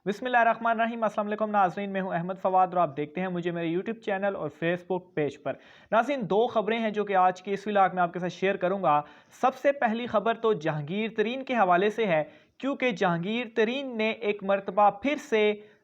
बिस्मिल्लाहिर्रहमानिर्रहीम। अस्सलाम वालेकुम नाज़रीन, मैं हूं अहमद फवाद और आप देखते हैं मुझे मेरे यूट्यूब चैनल और फेसबुक पेज पर। नाज़रीन, दो खबरें हैं जो कि आज की इस व्लॉग में आपके साथ शेयर करूंगा। सबसे पहली खबर तो जहांगीर तरीन के हवाले से है, क्योंकि जहांगीर तरीन ने एक मरतबा फिर से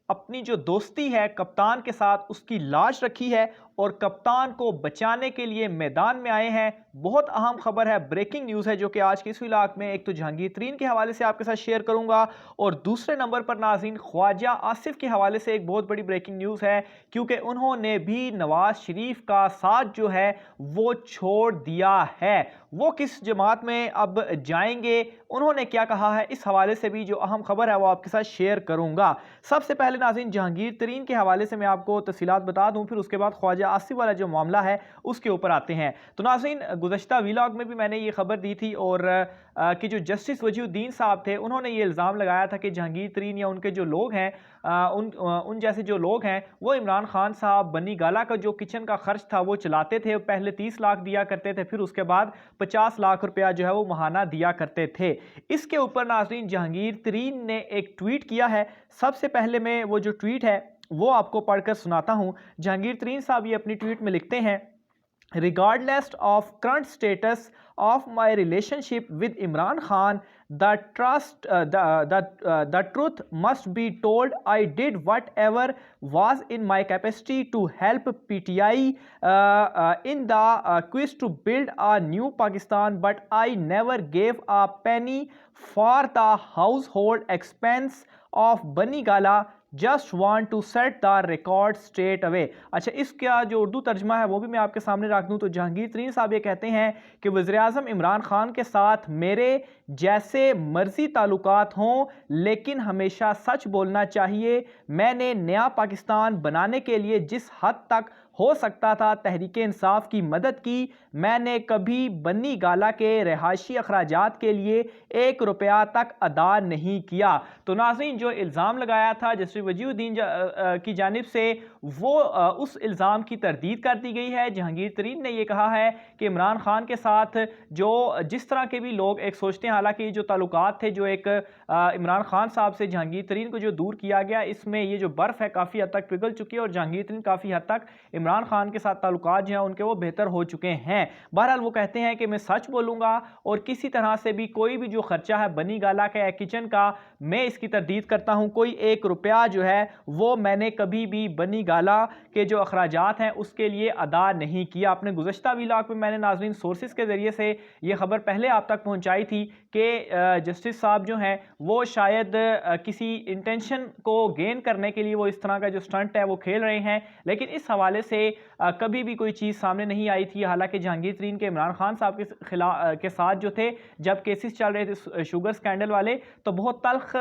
अपनी जो दोस्ती है कप्तान के साथ उसकी लाज रखी है और कप्तान को बचाने के लिए मैदान में आए हैं। बहुत अहम खबर है, ब्रेकिंग न्यूज़ है जो कि आज के इस व्लॉग में एक तो जहांगीर तरीन के हवाले से आपके साथ शेयर करूंगा और दूसरे नंबर पर नाज़रीन ख्वाजा आसिफ के हवाले से एक बहुत बड़ी ब्रेकिंग न्यूज़ है, क्योंकि उन्होंने भी नवाज शरीफ का साथ जो है वो छोड़ दिया है। वो किस जमात में अब जाएंगे, उन्होंने क्या कहा है, इस हवाले से भी जो अहम खबर है वो आपके साथ शेयर करूंगा। सबसे पहले नाज़रीन जहांगीर तरीन के हवाले से मैं आपको तफसीलात बता दूं, फिर उसके बाद ख्वाजा आसिफ वाला जो मामला है उसके ऊपर आते हैं। तो नाज़रीन, गुज़श्ता व्लॉग में भी मैंने ये खबर दी थी और कि जो जस्टिस वजीउद्दीन साहब थे उन्होंने ये इल्ज़ाम लगाया था कि जहांगीर तरीन या उनके जो लोग हैं उन जैसे जो लोग हैं वो इमरान खान साहब बनी गाला का जो किचन का खर्च था वो चलाते थे। पहले 30 लाख दिया करते थे, फिर उसके बाद 50 लाख रुपया जो है वो महाना दिया करते थे। इसके ऊपर नाज़रीन जहांगीर तरीन ने एक ट्वीट किया है। सबसे पहले मैं वो जो ट्वीट है वो आपको पढ़कर सुनाता हूं। जहांगीर तरीन साहब ये अपनी ट्वीट में लिखते हैं, regardless of current status of my relationship with Imran Khan, the truth must be told. I did whatever was in my capacity to help PTI in the quest to build a new Pakistan, but I never gave a penny for the household expense of Bani Gala. Just want to set the record straight away. अच्छा, इसका जो उर्दू तर्जमा है वो भी मैं आपके सामने रख दूं। तो जहांगीर तरीन साहब ये कहते हैं कि वज़ीर-ए-आज़म इमरान खान के साथ मेरे जैसे मर्जी ताल्लुकात हों, लेकिन हमेशा सच बोलना चाहिए। मैंने नया पाकिस्तान बनाने के लिए जिस हद तक हो सकता था तहरीक इंसाफ की मदद की। मैंने कभी बन्नी गाला के रिहायशी अखराजात के लिए 1 रुपया तक अदा नहीं किया। तो नाज़रीन, जो इल्ज़ाम लगाया था जस्टिस वजीउद्दीन की जानिब से वो उस इल्ज़ाम की तरदीद कर दी गई है। जहांगीर तरीन ने यह कहा है कि इमरान खान के साथ जो जिस तरह के भी लोग एक सोचते हैं, हालांकि जो ताल्लुकात थे जो एक इमरान खान साहब से जहांगीर तरीन को जो दूर किया गया, इसमें ये जो बर्फ़ है काफ़ी हद तक पिघल चुकी है और जहांगीर तरीन काफ़ी हद तक इमरान खान के साथ ताल्लुकात जो हैं उनके वो बेहतर हो चुके हैं। बहरहाल वो कहते हैं कि मैं सच बोलूँगा और किसी तरह से भी कोई भी जो खर्चा है बनी गाला का किचन का, मैं इसकी तरदीद करता हूँ। कोई 1 रुपया जो है वो मैंने कभी भी बनी गाला के जो अखराजात हैं उसके लिए अदा नहीं किया। अपने गुज़श्ता व्लॉग में मैंने नाज़रीन सोर्सेज के ज़रिए से ये खबर पहले आप तक पहुँचाई थी कि जस्टिस साहब जो हैं वो शायद किसी इंटेंशन को गेन करने के लिए वो इस तरह का जो स्टंट है वो खेल रहे हैं, लेकिन इस हवाले से कभी भी कोई चीज़ सामने नहीं आई थी। हालांकि जहांगीर तरीन के इमरान खान साहब के साथ जो थे जब केसेस चल रहे थे शुगर स्कैंडल वाले, तो बहुत तल्ख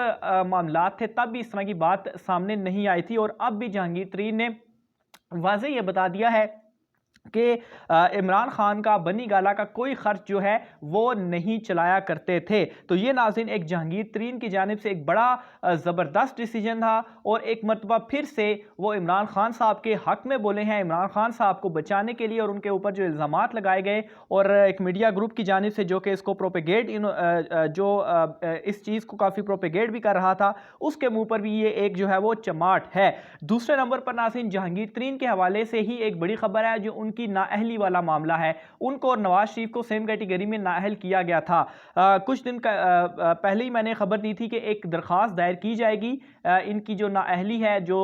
मामलात थे, तब भी इस तरह की बात सामने नहीं आई थी। और अब भी जहांगीर तरीन ने वाज़ेह ये बता दिया है कि इमरान खान का बनी गाला का कोई खर्च जो है वो नहीं चलाया करते थे। तो ये नाज़रीन एक जहांगीर तरीन की जानिब से एक बड़ा ज़बरदस्त डिसीजन था और एक मरतबा फिर से वो इमरान खान साहब के हक़ में बोले हैं, इमरान खान साहब को बचाने के लिए और उनके ऊपर जो इल्ज़ामात लगाए गए और एक मीडिया ग्रुप की जानिब से जो कि इसको प्रोपेगेट इस चीज़ को काफ़ी प्रोपेगेट भी कर रहा था, उसके मुँह पर भी ये एक जो है वो चमाट है। दूसरे नंबर पर नाज़रीन जहांगीर तरीन के हवाले से ही एक बड़ी खबर है जो उनकी नाअहली वाला मामला है। उनको और नवाज शरीफ को सेम कैटेगरी में नाअहल किया गया था। कुछ दिन पहले ही मैंने खबर दी थी कि एक दरख्वास्त दायर की जाएगी। इनकी जो नाअहली है जो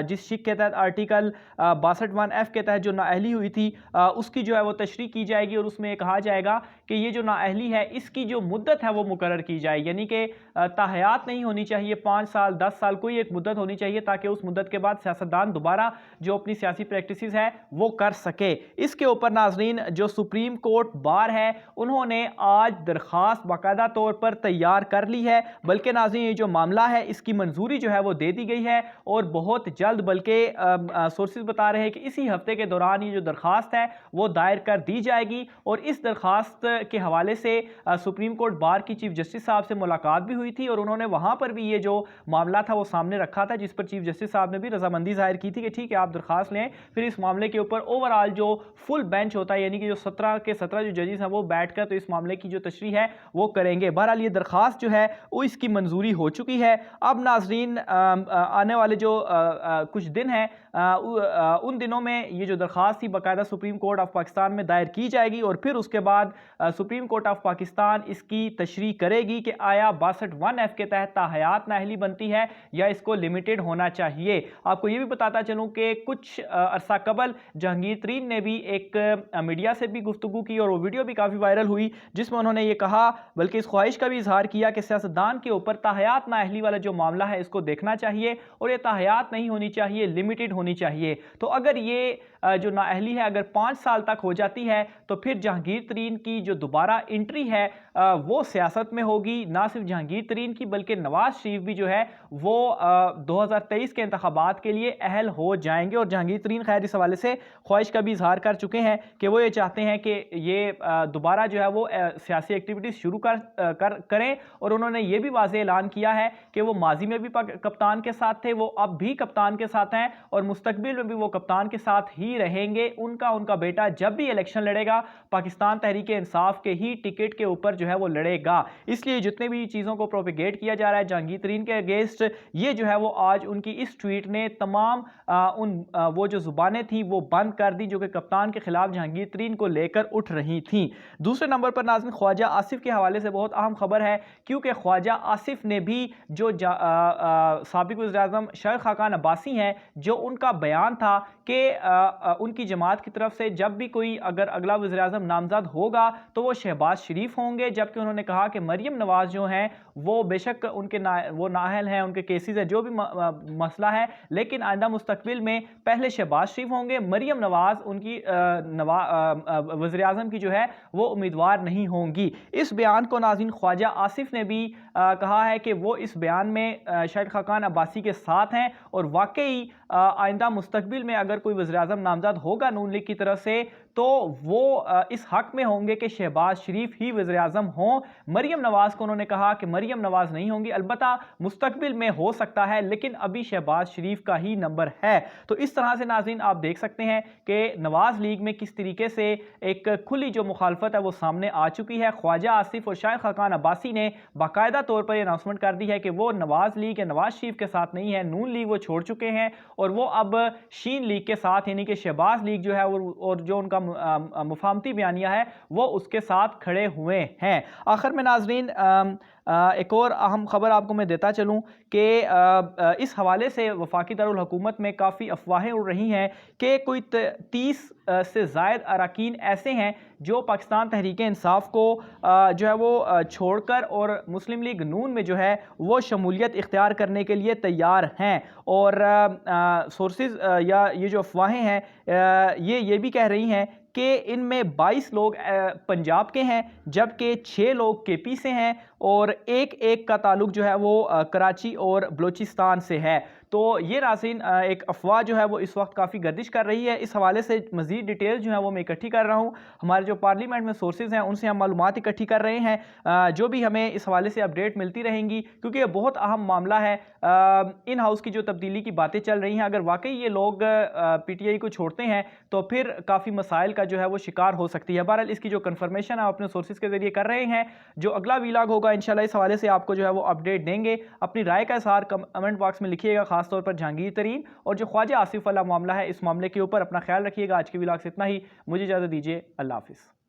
जिस शिक के तहत आर्टिकल 62(1)(f) के तहत जो नाअहली हुई थी उसकी जो है वो तशरीह की जाएगी और उसमें कहा जाएगा कि ये जो नाअहली है इसकी जो मुद्दत है वो मुकर्रर की जाए, यानी कि ताहयात नहीं होनी चाहिए, 5 साल 10 साल कोई एक मुद्दत होनी चाहिए ताकि उस मुद्दत के बाद सियासतदान दोबारा जो अपनी सियासी प्रैक्टिसेस है वो कर सके। इसके ऊपर नाज़रीन जो सुप्रीम कोर्ट बार है उन्होंने आज दरखास्त बाकायदा तौर पर तैयार कर ली है, बल्कि नाज़रीन ये जो मामला है इसकी मंजूरी जो है वो दे दी गई है और बहुत जल्द, बल्कि सोर्सेज बता रहे हैं कि इसी हफ्ते के दौरान ये जो दरखास्त है वो दायर कर दी जाएगी और इस दरखास्त के हवाले से सुप्रीम कोर्ट बार की चीफ जस्टिस साहब से मुलाकात भी हुई थी और उन्होंने वहाँ पर भी ये जो मामला था वो सामने रखा था, जिस पर चीफ जस्टिस साहब ने भी रजामंदी जाहिर की थी कि ठीक है आप दरख्वास्त लें, फिर इस मामले के ऊपर ओवरऑल जो फुल बेंच होता है यानी कि जो 17 के 17 जो जजेस हैं वो बैठकर तो इस मामले की जो तशरीह है वो करेंगे। बहरहाल ये दरख्वास्त जो है वो इसकी मंजूरी हो चुकी है। अब नाजरीन आने वाले जो कुछ दिन हैं उन दिनों में ये जो दरख्वास्त थी बाकायदा सुप्रीम कोर्ट ऑफ पाकिस्तान में दायर की जाएगी और फिर उसके बाद सुप्रीम कोर्ट ऑफ पाकिस्तान इसकी तशरीह करेगी कि आया 62(1)(f) के तहत ताहयात नाअहली बनती है या इसको लिमिटेड होना चाहिए। आपको ये भी बताता चलूँ कि कुछ अरसा कबल जहांगीर तरीन ने भी एक मीडिया से भी गुफ्तगू की और वो वीडियो भी काफ़ी वायरल हुई, जिसमें उन्होंने ये कहा, बल्कि इस ख्वाहिश का भी इजहार किया कि सियासतदान के ऊपर ताहयात नाअहली वाला जो मामला है इसको देखना चाहिए और ये ताहयात नहीं होनी चाहिए, लिमिटेड होनी चाहिए। तो अगर ये जो नाअहली है अगर 5 साल तक हो जाती है तो फिर जहांगीर तरीन की जो दोबारा एंट्री है वो सियासत में होगी। ना सिर्फ जहांगीर तरीन की बल्कि नवाज शरीफ भी जो है वो 2023 के इंतखाबात के लिए अहल हो जाएंगे और जहांगीर तरीन खैर इस हवाले से ख्वाहिश का भी इजहार कर चुके हैं कि वो ये चाहते हैं कि ये दोबारा जो है वो सियासी एक्टिविटीज़ शुरू करें और उन्होंने ये भी वाज़ेह ऐलान किया है कि वो माजी में भी कप्तान के साथ थे, वो अब भी कप्तान के साथ हैं और मुस्तकबिल में भी वो कप्तान के साथ ही रहेंगे। उनका बेटा जब भी इलेक्शन लड़ेगा पाकिस्तान तहरीक इंसाफ के ही टिकट के ऊपर जो है वो लड़ेगा। इसलिए जितने भी चीज़ों को प्रोपेगेट किया जा रहा है जहांगीर तरीन के अगेंस्ट, ये जो है वो आज उनकी इस ट्वीट ने तमाम वो जो जुबानें थी वो बंद कर दी जो कि कप्तान के खिलाफ जहांगीर तरीन को लेकर उठ रही थी। दूसरे नंबर पर नाज़रीन ख्वाजा आसिफ के हवाले से बहुत अहम खबर है, क्योंकि ख्वाजा आसिफ ने भी जो साबिक वज़ीर-ए-आज़म शेख खाकान अब्बासी हैं, जो उनका बयान था कि उनकी जमात की तरफ से जब भी कोई अगर अगला वज़ीर-ए-आज़म नामज़द होगा तो वो शहबाज शरीफ होंगे, जबकि उन्होंने कहा कि मरियम नवाज़ जो हैं वो बेशक उनके वो नाअहल हैं, उनके केसेस है, जो भी मसला है, लेकिन आइंदा मुस्तकबिल में पहले शहबाज शरीफ होंगे, मरियम नवाज़ उनकी वज़ीर-ए-आज़म की जो है वो उम्मीदवार नहीं होंगी। इस बयान को नाज़रीन ख्वाजा आसिफ ने भी कहा है कि वो इस बयान में शेख खाकान अब्बासी के साथ हैं और वाकई आइंदा मुस्तकबिल में अगर कोई वज़ीर-ए-आज़म नामज़द होगा नून लीग की तरफ से तो वो इस हक में होंगे कि शहबाज शरीफ ही वज़ीर-ए-आज़म हों। मरियम नवाज़ को उन्होंने कहा कि मरियम नवाज़ नहीं होंगी, अलबत्ता मुस्तकबिल में हो सकता है, लेकिन अभी शहबाज शरीफ का ही नंबर है। तो इस तरह से नाज़रीन आप देख सकते हैं कि नवाज़ लीग में किस तरीके से एक खुली जो मुखालफत है वो सामने आ चुकी है। ख्वाजा आसिफ और शेख खाकान अब्बासी ने बाकायदा तौर पर अनाउंसमेंट कर दी है कि वो नवाज़ लीग या नवाज़ शरीफ के साथ नहीं है, नून लीग वो छोड़ चुके हैं और वो अब शीन लीग के साथ यानी कि शहबाज लीग जो है और जो उनका मुफाहमती बयानिया है वो उसके साथ खड़े हुए हैं। आखिर में नाजरीन एक और अहम खबर आपको मैं देता चलूँ कि इस हवाले से वफाकी दारुल हुकूमत में काफ़ी अफवाहें उड़ रही हैं कि कोई 30 से ज़ायद अरकान ऐसे हैं जो पाकिस्तान तहरीक इंसाफ को जो है वो छोड़कर और मुस्लिम लीग नून में जो है वो शमूलियत इख्तियार करने के लिए तैयार हैं। और सोर्सेज या ये जो अफवाहें हैं ये भी कह रही हैं कि इनमें 22 लोग पंजाब के हैं, जबकि 6 लोग केपी से हैं और एक का ताल्लुक जो है वो कराची और बलूचिस्तान से है। तो ये नाज़रीन एक अफवाह जो है वो इस वक्त काफ़ी गर्दिश कर रही है। इस हवाले से मज़ीद डिटेल्स जो है वो मैं इकट्ठी कर रहा हूँ, हमारे जो पार्लियामेंट में सोर्सेज हैं उनसे हम मालूमात इकट्ठी कर रहे हैं, जो भी हमें इस हवाले से अपडेट मिलती रहेंगी, क्योंकि ये बहुत अहम मामला है। इन हाउस की जो तब्दीली की बातें चल रही हैं, अगर वाकई ये लोग PTI को छोड़ते हैं तो फिर काफ़ी मसाइल का जो है वो शिकार हो सकती है। बहरहाल इसकी जो कन्फर्मेशन है अपने सोर्सेज के जरिए कर रहे हैं। जो अगला वीलॉग होगा इंशाल्लाह इस हवाले से आपको जो है वो अपडेट देंगे। अपनी राय का इज़हार कमेंट बॉक्स में लिखिएगा, खासतौर पर जहांगीर तरीन और जो ख्वाजा आसिफ वाला मामला है इस मामले के ऊपर। अपना ख्याल रखिएगा। आज के वीलॉग से इतना ही, मुझे इजाज़त दीजिए। अल्लाह हाफिज़।